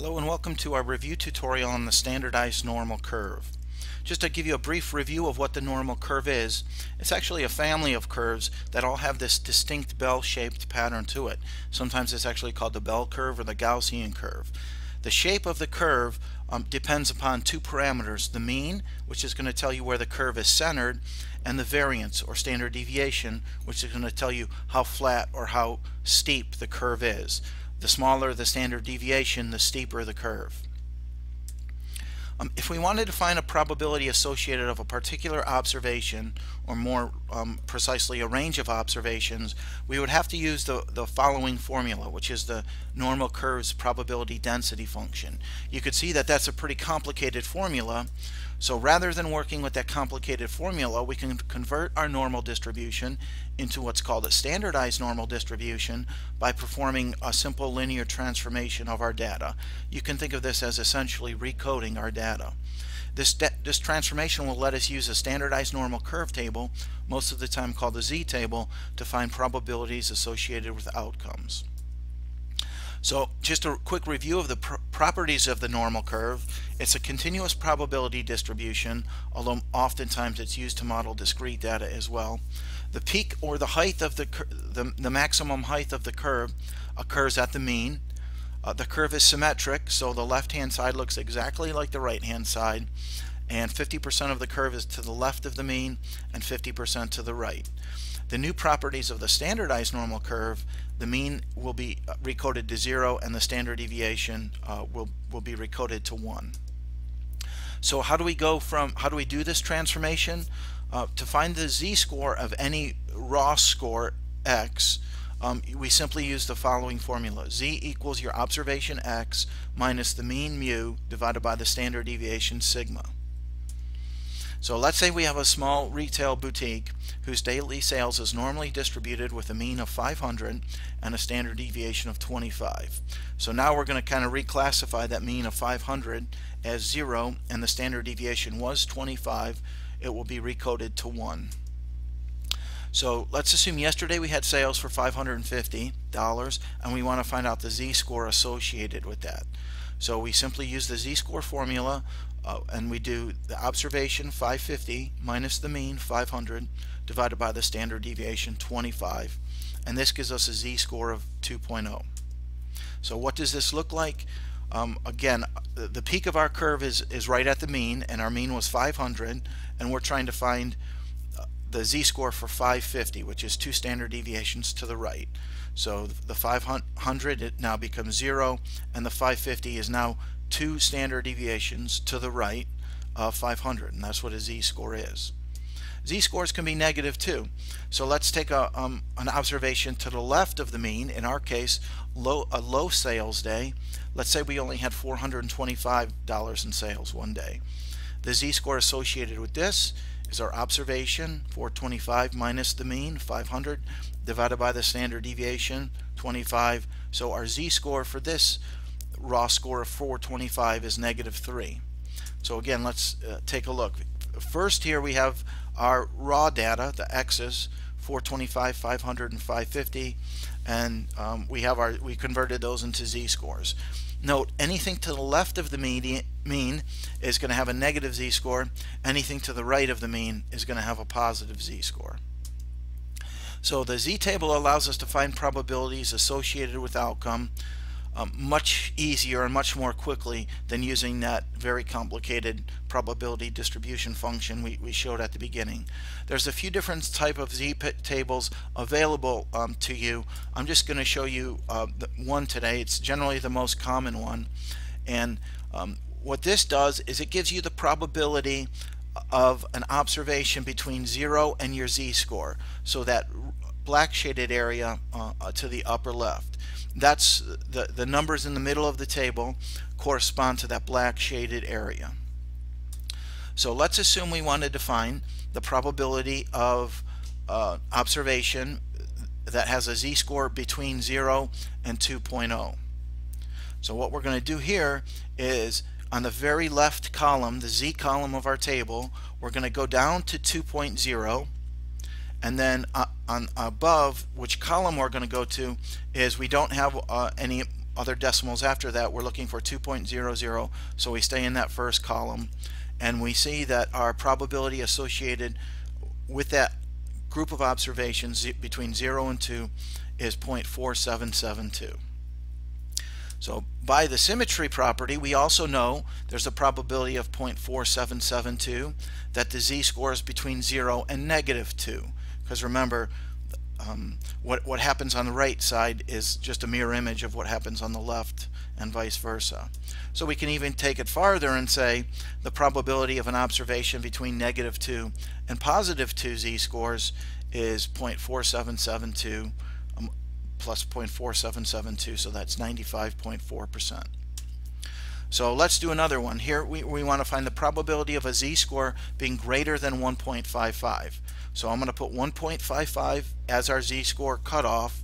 Hello and welcome to our review tutorial on the standardized normal curve. Just to give you a brief review of what the normal curve is, it's actually a family of curves that all have this distinct bell-shaped pattern to it. Sometimes it's actually called the bell curve or the Gaussian curve. The shape of the curve depends upon two parameters: the mean, which is going to tell you where the curve is centered, and the variance or standard deviation, which is going to tell you how flat or how steep the curve is. The smaller the standard deviation, the steeper the curve. If we wanted to find a probability associated of a particular observation, or more precisely a range of observations, we would have to use the following formula, which is the normal curve's probability density function. You could see that that's a pretty complicated formula, so rather than working with that complicated formula, we can convert our normal distribution into what's called a standardized normal distribution by performing a simple linear transformation of our data. You can think of this as essentially recoding our data. This transformation will let us use a standardized normal curve table, most of the time called the z-table, to find probabilities associated with outcomes. So just a quick review of the properties of the normal curve. It's a continuous probability distribution, although oftentimes it's used to model discrete data as well. The peak or the height of the maximum height of the curve occurs at the mean. The curve is symmetric, so the left-hand side looks exactly like the right-hand side, and 50% of the curve is to the left of the mean and 50% to the right. The new properties of the standardized normal curve: the mean will be recoded to 0 and the standard deviation will be recoded to 1. So how do we do this transformation? To find the z-score of any raw score x, we simply use the following formula: z equals your observation x minus the mean mu divided by the standard deviation sigma. So let's say we have a small retail boutique whose daily sales is normally distributed with a mean of 500 and a standard deviation of 25. So now we're going to kind of reclassify that mean of 500 as 0 and the standard deviation was 25. It will be recoded to 1. So let's assume yesterday we had sales for $550 and we want to find out the z-score associated with that. So we simply use the z-score formula, and we do the observation 550 minus the mean 500 divided by the standard deviation 25, and this gives us a z-score of 2.0. So what does this look like? Again, the peak of our curve is right at the mean, and our mean was 500, and we're trying to find the z-score for 550, which is 2 standard deviations to the right. So the 500, it now becomes 0, and the 550 is now 2 standard deviations to the right of 500, and that's what a z-score is. Z-scores can be negative too. So let's take an observation to the left of the mean. In our case, a low sales day. Let's say we only had $425 in sales one day. The z-score associated with this is our observation 425 minus the mean 500 divided by the standard deviation 25. So our z-score for this raw score of 425 is -3. So again, let's take a look. First, here we have our raw data, the x's, 425, 500, and 550, and we converted those into z-scores. Note, anything to the left of the mean is going to have a negative z-score. Anything to the right of the mean is going to have a positive z-score. So the z-table allows us to find probabilities associated with outcome much easier and much more quickly than using that very complicated probability distribution function we showed at the beginning. There's a few different type of z-tables available to you. I'm just going to show you one today. It's generally the most common one, and what this does is it gives you the probability of an observation between 0 and your z-score, so that black shaded area to the upper left. That's the numbers in the middle of the table correspond to that black shaded area. So let's assume we wanted to find the probability of observation that has a z-score between 0 and 2.0. So what we're going to do here is, on the very left column, the z column of our table, we're going to go down to 2.0, and then on above, which column we're going to go to is we don't have any other decimals after that, we're looking for 2.00, so we stay in that first column, and we see that our probability associated with that group of observations between 0 and 2 is 0.4772. So by the symmetry property, we also know there's a probability of 0.4772 that the z-score is between 0 and -2, because remember, what happens on the right side is just a mirror image of what happens on the left, and vice versa. So we can even take it farther and say the probability of an observation between -2 and +2 z-scores is 0.4772 plus 0.4772, so that's 95.4%. So let's do another one. Here we want to find the probability of a z-score being greater than 1.55. So I'm going to put 1.55 as our z-score cutoff,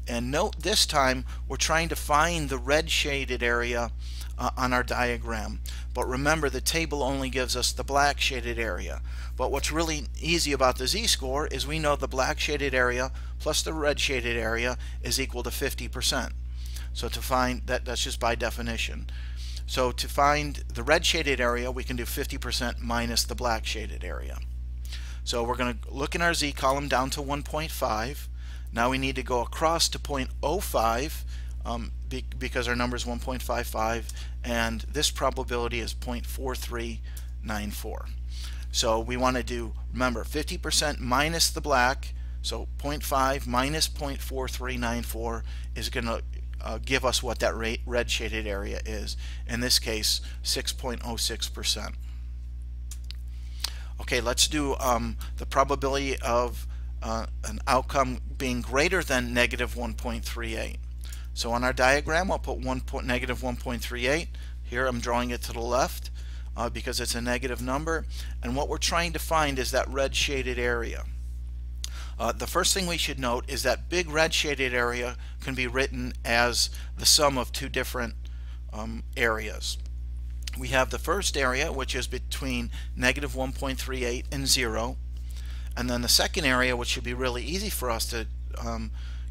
and note this time we're trying to find the red shaded area on our diagram. But remember, the table only gives us the black shaded area. But what's really easy about the z-score is we know the black shaded area plus the red shaded area is equal to 50%. So to find that, that's just by definition. So to find the red shaded area, we can do 50% minus the black shaded area. So we're going to look in our z column down to 1.5. Now we need to go across to 0.05 because our number is 1.55, and this probability is 0.4394. So we want to do, remember, 50% minus the black, so 0.5 minus 0.4394 is going to give us what that red shaded area is. In this case, 6.06%. Okay, let's do the probability of an outcome being greater than -1.38. So on our diagram, I'll put -1.38. Here I'm drawing it to the left because it's a negative number. And what we're trying to find is that red shaded area. The first thing we should note is that big red shaded area can be written as the sum of two different areas. We have the first area, which is between -1.38 and 0. And then the second area, which should be really easy for us to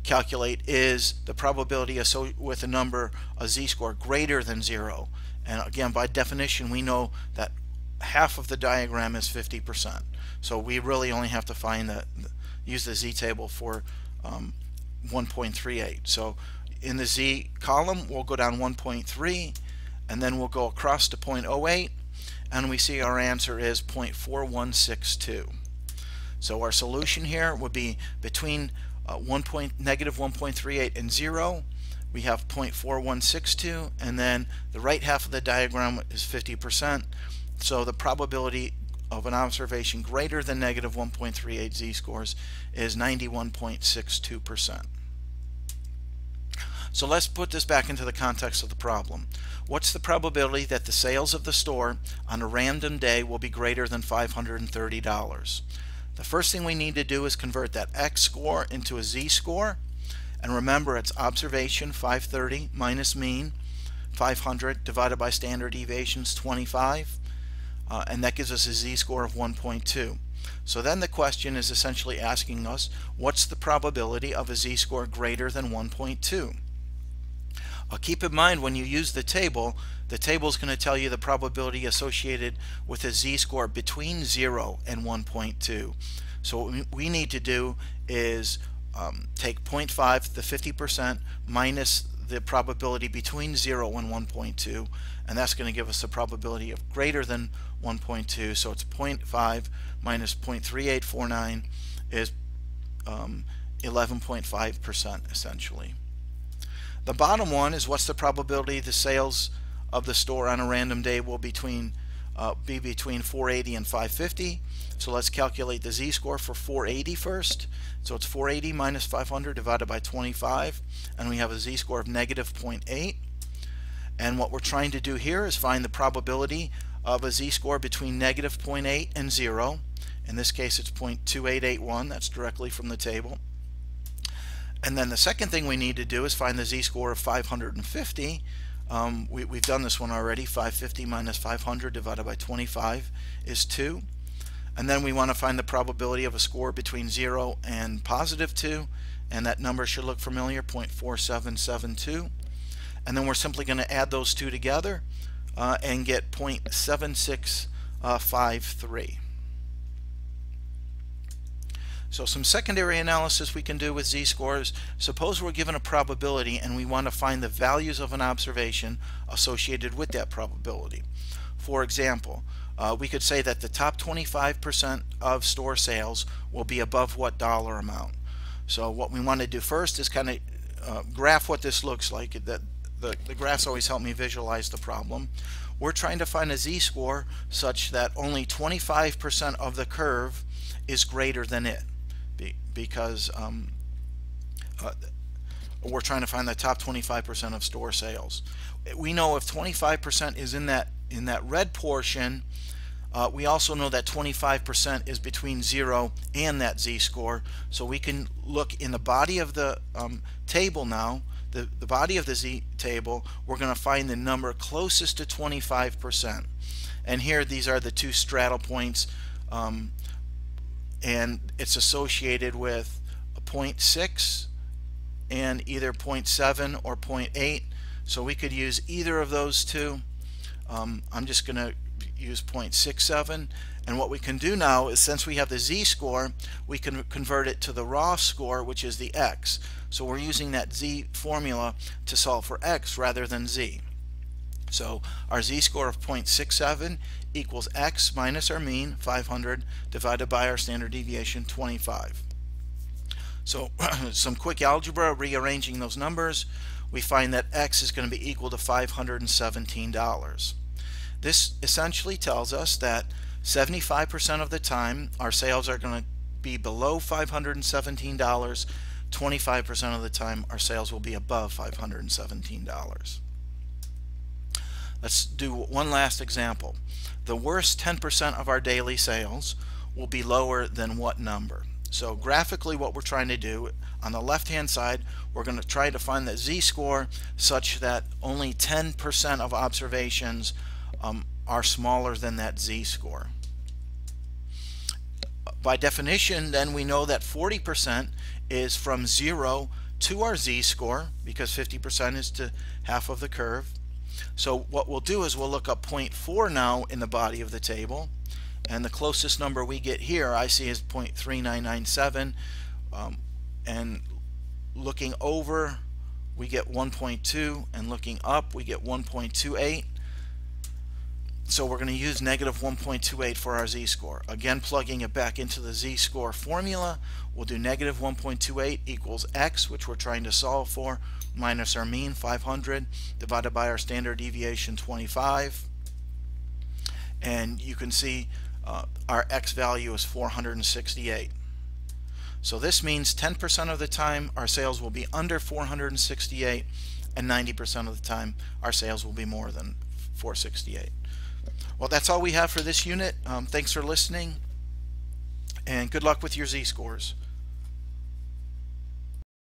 calculate, is the probability with a number, a z-score greater than 0. And again, by definition, we know that half of the diagram is 50%. So we really only have to find use the z-table for 1.38. So in the z column, we'll go down 1.3, and then we'll go across to 0.08, and we see our answer is 0.4162. So our solution here would be between -1.38 and 0. We have 0.4162, and then the right half of the diagram is 50%. So the probability of an observation greater than -1.38 z-scores is 91.62%. So let's put this back into the context of the problem. What's the probability that the sales of the store on a random day will be greater than $530? The first thing we need to do is convert that x score into a z-score. And remember, it's observation 530 minus mean 500 divided by standard deviations 25. And that gives us a z-score of 1.2. So then the question is essentially asking us, what's the probability of a z-score greater than 1.2? Keep in mind, when you use the table is going to tell you the probability associated with a z-score between 0 and 1.2. So what we need to do is take 0.5, the 50%, minus the probability between 0 and 1.2, and that's going to give us the probability of greater than 1.2. So it's 0.5 minus 0.3849 is 11.5% essentially. The bottom one is what's the probability the sales of the store on a random day will be between 480 and 550. So let's calculate the z-score for 480 first. So it's 480 minus 500 divided by 25, and we have a z-score of -0.8. And what we're trying to do here is find the probability of a z-score between -0.8 and 0. In this case, it's 0.2881. That's directly from the table. And then the second thing we need to do is find the z-score of 550. We've done this one already. 550 minus 500 divided by 25 is 2. And then we want to find the probability of a score between 0 and +2, and that number should look familiar, 0.4772. and then we're simply going to add those two together and get 0.7653. So some secondary analysis we can do with z-scores. Suppose we're given a probability and we want to find the values of an observation associated with that probability. For example, we could say that the top 25% of store sales will be above what dollar amount. So what we want to do first is kind of graph what this looks like. The graphs always help me visualize the problem. We're trying to find a z-score such that only 25% of the curve is greater than it, because we're trying to find the top 25% of store sales. We know if 25% is in that red portion, we also know that 25% is between 0 and that z-score, so we can look in the body of the table now, the body of the z-table, we're going to find the number closest to 25%. And here these are the two straddle points, and it's associated with a 0.6 and either 0.7 or 0.8, so we could use either of those two. I'm just going to use 0.67, and what we can do now is, since we have the z-score, we can convert it to the raw score, which is the x. So we're using that z formula to solve for x rather than z. So our z-score of 0.67 equals x minus our mean 500 divided by our standard deviation 25. So some quick algebra, rearranging those numbers, we find that x is going to be equal to $517. This essentially tells us that 75% of the time our sales are going to be below $517. 25% of the time our sales will be above $517. Let's do one last example. The worst 10% of our daily sales will be lower than what number? So graphically, what we're trying to do, on the left hand side, we're going to try to find the z-score such that only 10% of observations are smaller than that z-score. By definition, then, we know that 40% is from 0 to our z-score, because 50% is to half of the curve. So what we'll do is we'll look up 0.4 now in the body of the table, and the closest number we get here I see is 0.3997, and looking over we get 1.2, and looking up we get 1.28. So we're going to use negative 1.28 for our z-score. Again, plugging it back into the z-score formula, we'll do negative 1.28 equals x, which we're trying to solve for, minus our mean 500 divided by our standard deviation 25. And you can see our x value is 468. So this means 10% of the time our sales will be under 468, and 90% of the time our sales will be more than 468. Well, that's all we have for this unit. Thanks for listening, and good luck with your z-scores.